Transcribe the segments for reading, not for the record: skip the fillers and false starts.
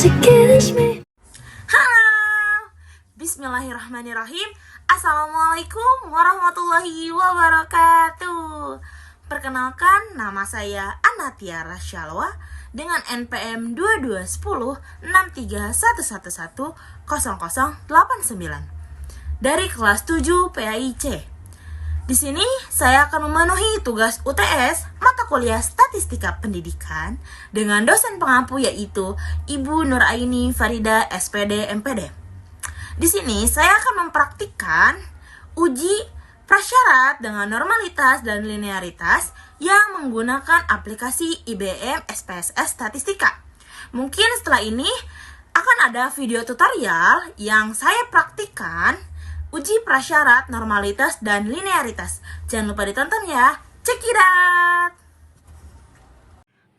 to kiss me. Halo, bismillahirrahmanirrahim. Assalamualaikum warahmatullahi wabarakatuh. Perkenalkan, nama saya Anatia Rasyalwa dengan NPM 22106311100089 dari kelas 7 PAIC. Di sini saya akan memenuhi tugas UTS mata kuliah Statistika Pendidikan dengan dosen pengampu yaitu Ibu Nuraini Farida SPD MPD. Di sini saya akan mempraktikkan uji prasyarat dengan normalitas dan linearitas yang menggunakan aplikasi IBM SPSS Statistika. Mungkin setelah ini akan ada video tutorial yang saya praktikkan uji prasyarat, normalitas, dan linearitas. Jangan lupa ditonton ya. Check it out!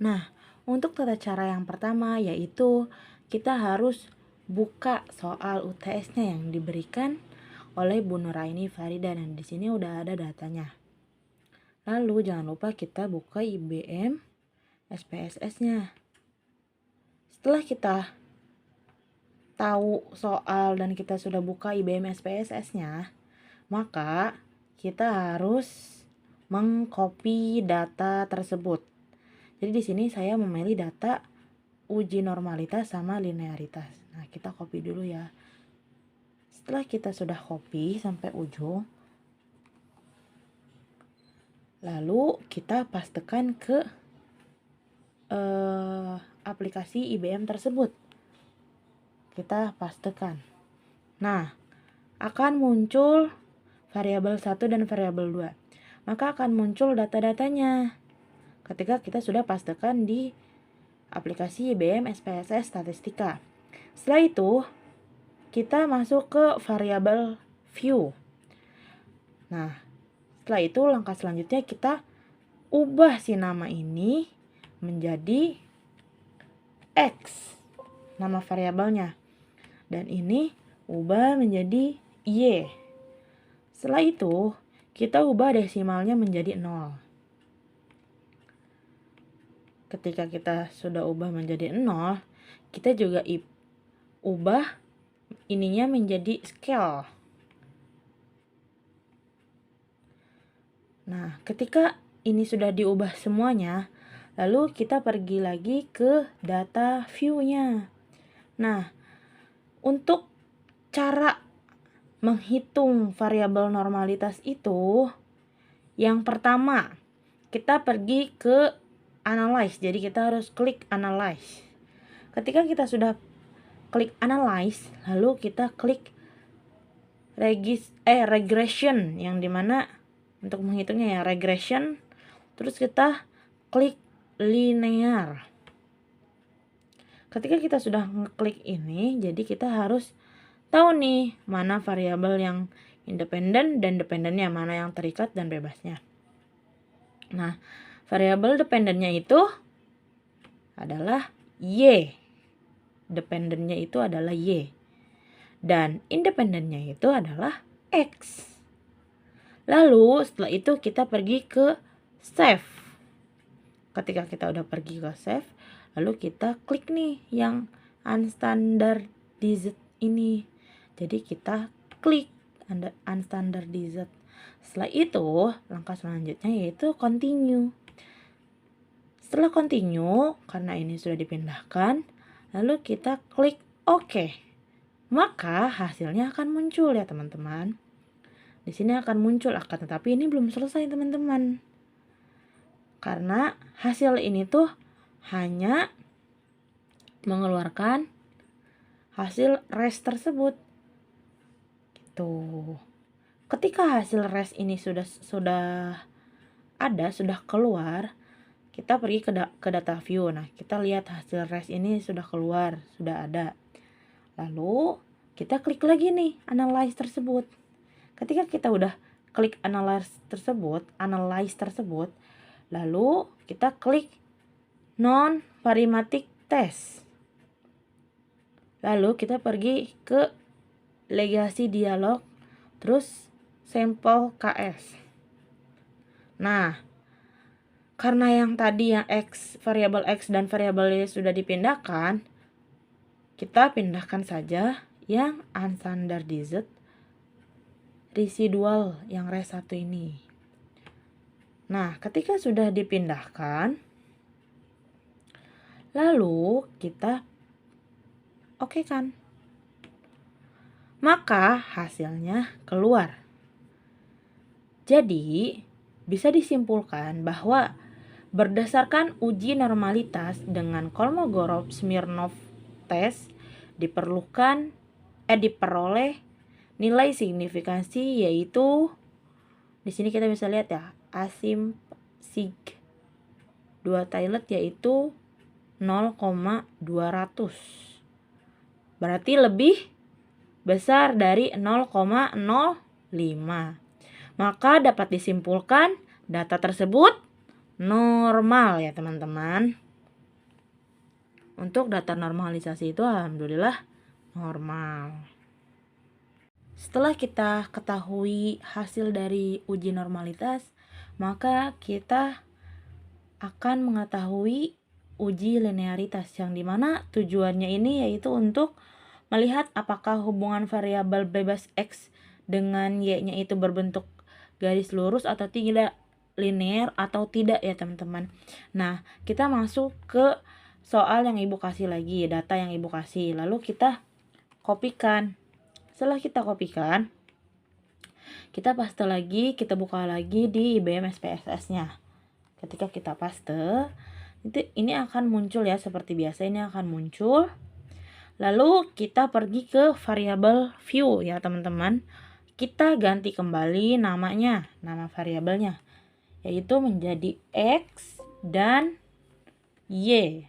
Nah, untuk tata cara yang pertama yaitu kita harus buka soal UTS-nya yang diberikan oleh Bu Nuraini Farida, dan di sini udah ada datanya. Lalu jangan lupa kita buka IBM SPSS-nya. Setelah kita tahu soal dan kita sudah buka IBM SPSS-nya, maka kita harus mengcopy data tersebut. Jadi di sini saya memilih data uji normalitas sama linearitas. Nah, kita copy dulu ya. Setelah kita sudah copy sampai ujung, lalu kita pastekan ke aplikasi IBM tersebut. Kita pastekan. Nah, akan muncul variabel 1 dan variabel 2. Maka akan muncul data-datanya ketika kita sudah pastekan di aplikasi IBM SPSS Statistika. Setelah itu, kita masuk ke variabel view. Nah, setelah itu langkah selanjutnya kita ubah si nama ini menjadi X, nama variabelnya. Dan ini ubah menjadi Y. Setelah itu, kita ubah desimalnya menjadi 0. Ketika kita sudah ubah menjadi 0, kita juga ubah ininya menjadi scale. Nah, ketika ini sudah diubah semuanya, lalu kita pergi lagi ke data view-nya. Nah, untuk cara menghitung variabel normalitas itu, yang pertama, kita pergi ke analyze. Jadi kita harus klik analyze. Ketika kita sudah klik analyze, lalu kita klik regression, yang dimana untuk menghitungnya ya regression. Terus kita klik linear. Ketika kita sudah ngeklik ini, jadi kita harus tahu nih mana variabel yang independen dan dependennya, mana yang terikat dan bebasnya. Nah, variabel dependennya itu adalah Y. Dependennya itu adalah Y. Dan independennya itu adalah X. Lalu setelah itu kita pergi ke save. Ketika kita udah pergi ke save, lalu kita klik nih yang unstandardized ini. Jadi kita klik unstandardized. Setelah itu, langkah selanjutnya yaitu continue. Setelah continue, karena ini sudah dipindahkan, lalu kita klik OK. Maka hasilnya akan muncul ya teman-teman. Di sini akan muncul, tetapi ini belum selesai teman-teman. Karena hasil ini tuh hanya mengeluarkan hasil res tersebut. Gitu. Ketika hasil res ini sudah keluar, kita pergi ke data view. Nah, kita lihat hasil res ini sudah keluar, sudah ada. Lalu kita klik lagi nih analyze tersebut. Ketika kita udah klik analyze tersebut, lalu kita klik non-parametric test. Lalu kita pergi ke legasi dialog, terus sampel KS. Nah, karena yang tadi yang variabel X dan variabel Y sudah dipindahkan, kita pindahkan saja yang unstandardized residual yang res 1 ini. Nah, ketika sudah dipindahkan, lalu kita oke kan? Maka hasilnya keluar. Jadi, bisa disimpulkan bahwa berdasarkan uji normalitas dengan Kolmogorov-Smirnov test diperoleh nilai signifikansi yaitu di sini kita bisa lihat ya, asim sig 2 Taillet yaitu 0,200. Berarti lebih besar dari 0,05. Maka dapat disimpulkan data tersebut normal ya teman-teman. Untuk data normalisasi itu alhamdulillah normal. Setelah kita ketahui hasil dari uji normalitas, maka kita akan mengetahui uji linearitas yang dimana tujuannya ini yaitu untuk melihat apakah hubungan variabel bebas X dengan Y-nya itu berbentuk garis lurus atau tidak, linear atau tidak ya teman-teman. Nah, kita masuk ke soal yang ibu kasih lagi, data yang ibu kasih. Lalu kita kopikan. Setelah kita kopikan, kita paste lagi, kita buka lagi di IBM SPSS-nya. Ketika kita paste, ini akan muncul ya seperti biasa, ini akan muncul. Lalu kita pergi ke variabel view ya teman-teman. Kita ganti kembali namanya, nama variabelnya, yaitu menjadi X dan Y.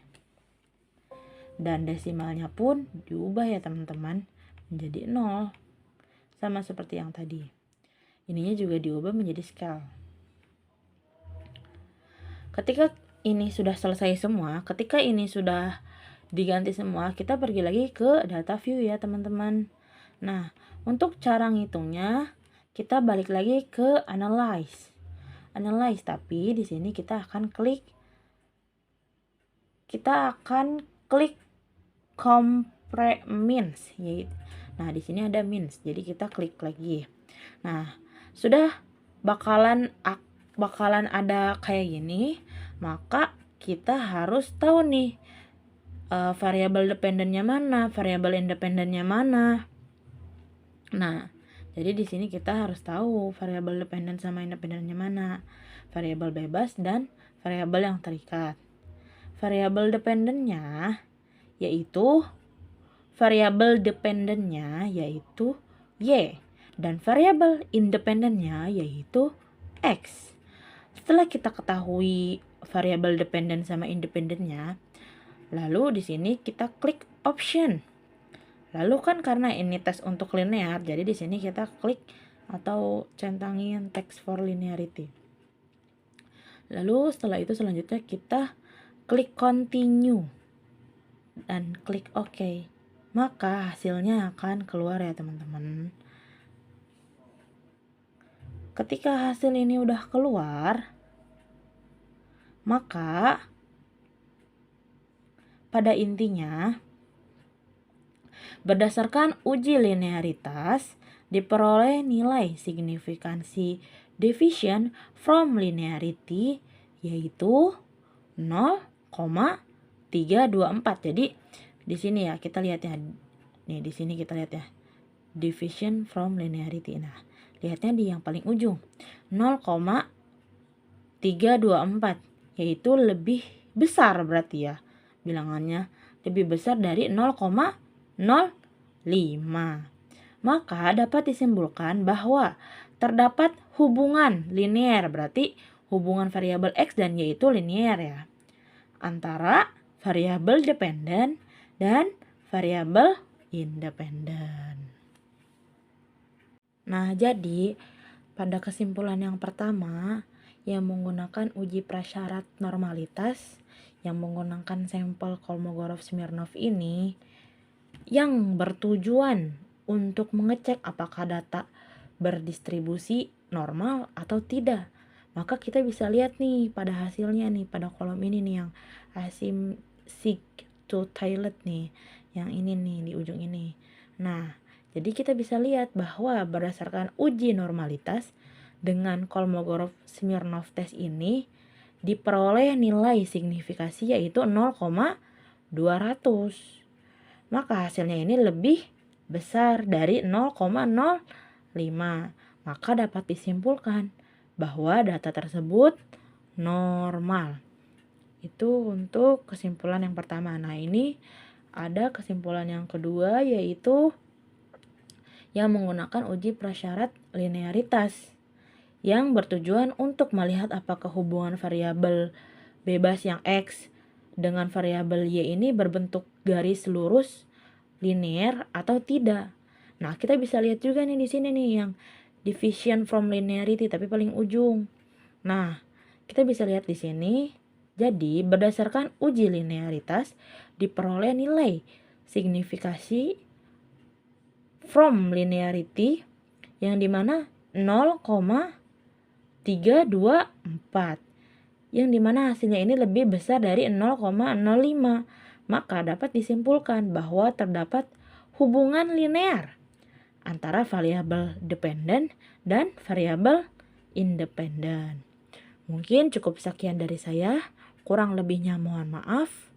Dan desimalnya pun diubah ya teman-teman menjadi 0. Sama seperti yang tadi. Ininya juga diubah menjadi scale. Ketika ini sudah selesai semua, ketika ini sudah diganti semua, kita pergi lagi ke data view ya teman-teman. Nah, untuk cara ngitungnya kita balik lagi ke analyze. Tapi di sini kita akan klik compare means. Nah, di sini ada means. Jadi kita klik lagi. Nah, sudah bakalan ada kayak gini, maka kita harus tahu nih variabel dependennya mana, variabel independennya mana. Nah, jadi di sini kita harus tahu variabel dependen sama independennya mana, variabel bebas dan variabel yang terikat. Variabel dependennya yaitu Y dan variabel independennya yaitu X. Setelah kita ketahui variabel dependen sama independennya, lalu di sini kita klik option. Lalu kan karena ini tes untuk linear, jadi di sini kita klik atau centangin text for linearity. Lalu setelah itu selanjutnya kita klik continue dan klik OK. Maka hasilnya akan keluar ya teman-teman. Ketika hasil ini udah keluar, maka pada intinya berdasarkan uji linearitas diperoleh nilai signifikansi deviation from linearity yaitu 0,324. Jadi di sini ya kita lihat ya. Nih di sini kita lihat ya. Deviation from linearity. Nah, lihatnya di yang paling ujung. 0,324 yaitu lebih besar berarti ya. Bilangannya lebih besar dari 0,05. Maka dapat disimpulkan bahwa terdapat hubungan linear, berarti hubungan variabel X dan Y itu linear ya, antara variabel dependen dan variabel independen. Nah, jadi pada kesimpulan yang pertama yang menggunakan uji prasyarat normalitas yang menggunakan sampel Kolmogorov-Smirnov ini yang bertujuan untuk mengecek apakah data berdistribusi normal atau tidak. Maka kita bisa lihat nih pada hasilnya nih, pada kolom ini nih yang asim sig 2 Taillet nih, yang ini nih di ujung ini. Nah, jadi kita bisa lihat bahwa berdasarkan uji normalitas dengan Kolmogorov-Smirnov test ini diperoleh nilai signifikasi yaitu 0,200. Maka hasilnya ini lebih besar dari 0,05. Maka dapat disimpulkan bahwa data tersebut normal. Itu untuk kesimpulan yang pertama. Nah, ini ada kesimpulan yang kedua yaitu yang menggunakan uji prasyarat linearitas yang bertujuan untuk melihat apakah hubungan variabel bebas yang X dengan variabel Y ini berbentuk garis lurus linear atau tidak. Nah, kita bisa lihat juga nih di sini nih yang division from linearity tapi paling ujung. Nah, kita bisa lihat di sini. Jadi, berdasarkan uji linearitas diperoleh nilai signifikasi from linearity yang dimana 0,324 yang dimana hasilnya ini lebih besar dari 0,05. Maka dapat disimpulkan bahwa terdapat hubungan linear antara variabel dependen dan variabel independen. Mungkin cukup sekian dari saya. Kurang lebihnya mohon maaf.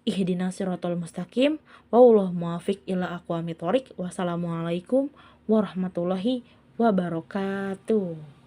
Ihdinas siratal mustaqim. Wallahu muwaffiq ila aqwamit thoriq. Wassalamualaikum warahmatullahi wabarakatuh.